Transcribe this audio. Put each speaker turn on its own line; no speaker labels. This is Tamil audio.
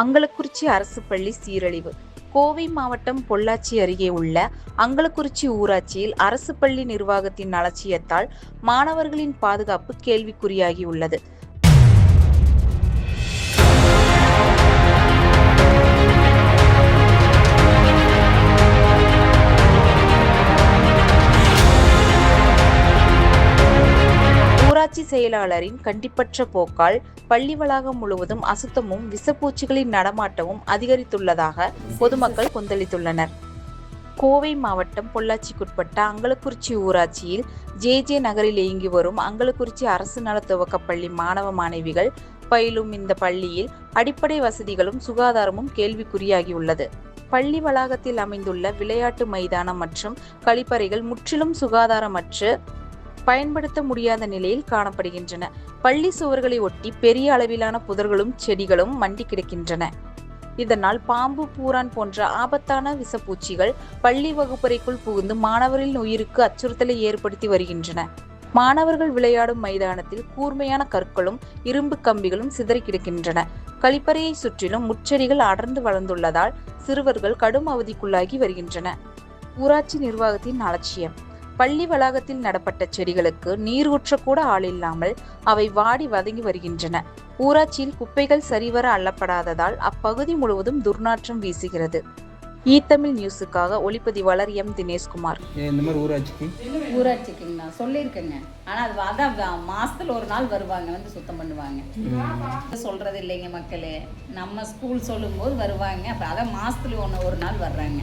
அங்களக்குறிச்சி அரசு பள்ளி சீரழிவு. கோவை மாவட்டம் பொள்ளாச்சி அருகே உள்ள அங்களக்குறிச்சி ஊராட்சியில் அரசு பள்ளி நிர்வாகத்தின் அலட்சியத்தால் மாணவர்களின் பாதுகாப்பு கேள்விக்குறியாகியுள்ளது. ஊராட்சி செயலாளரின் கண்டிப்பற்ற போக்கால் பள்ளி வளாகம் முழுவதும் அசுத்தமும் விஷப்பூச்சிகளின் நடமாட்டமும் அதிகரித்துள்ளதாக பொதுமக்கள் கொந்தளித்துள்ளனர். கோவை மாவட்டம் பொள்ளாச்சிக்குட்பட்ட அங்களக்குறிச்சி ஊராட்சியில் ஜே நகரில் இயங்கி வரும் அங்களக்குறிச்சி அரசு நல துவக்கப்பள்ளி மாணவ மாணவிகள் பயிலும் இந்த பள்ளியில் அடிப்படை வசதிகளும் சுகாதாரமும் கேள்விக்குறியாகியுள்ளது. பள்ளி வளாகத்தில் அமைந்துள்ள விளையாட்டு மைதானம் மற்றும் கழிப்பறைகள் முற்றிலும் சுகாதாரமற்று பயன்படுத்த முடியாத நிலையில் காணப்படுகின்றன. பள்ளி சுவர்களை ஒட்டி பெரிய அளவிலான புதர்களும் செடிகளும் மண்டி கிடக்கின்றன. இதனால் பாம்பு, பூரான் போன்ற ஆபத்தான விஷப்பூச்சிகள் பள்ளி வகுப்பறைக்குள் புகுந்து மாணவர்களின் உயிருக்கு அச்சுறுத்தலை ஏற்படுத்தி வருகின்றன. மாணவர்கள் விளையாடும் மைதானத்தில் கூர்மையான கற்களும் இரும்பு கம்பிகளும் சிதறி கிடக்கின்றன. கழிப்பறையை சுற்றிலும் முட்செடிகள் அடர்ந்து வளர்ந்துள்ளதால் சிறுவர்கள் கடும் அவதிக்குள்ளாகி வருகின்றன. ஊராட்சி நிர்வாகத்தின் அலட்சியம். பள்ளி வளாகத்தில் நடப்பட்ட செடிகளுக்கு நீர் ஊற்றக்கூட ஆள் இல்லாமல் அவை வாடி வதங்கி வருகின்றன. ஊராட்சியில் குப்பைகள் சரிவர அள்ளப்படாததால் அப்பகுதி முழுவதும் துர்நாற்றம் வீசுகிறது. ஈத்தமிழ் நியூஸுக்காக ஒளிப்பதிவாளர் எம் தினேஷ்குமார்.
இந்த மாதிரி ஊராட்சிக்கு
நான் சொல்லியிருக்கேங்க. ஆனால் அதான் மாசத்துல ஒரு நாள் வருவாங்க, வந்து சுத்தம் பண்ணுவாங்க. சொல்றது இல்லைங்க மக்களே. நம்ம ஸ்கூல் சொல்லும் போது வருவாங்க. அப்புறம் அதான் மாசத்துல ஒரு நாள் வர்றாங்க.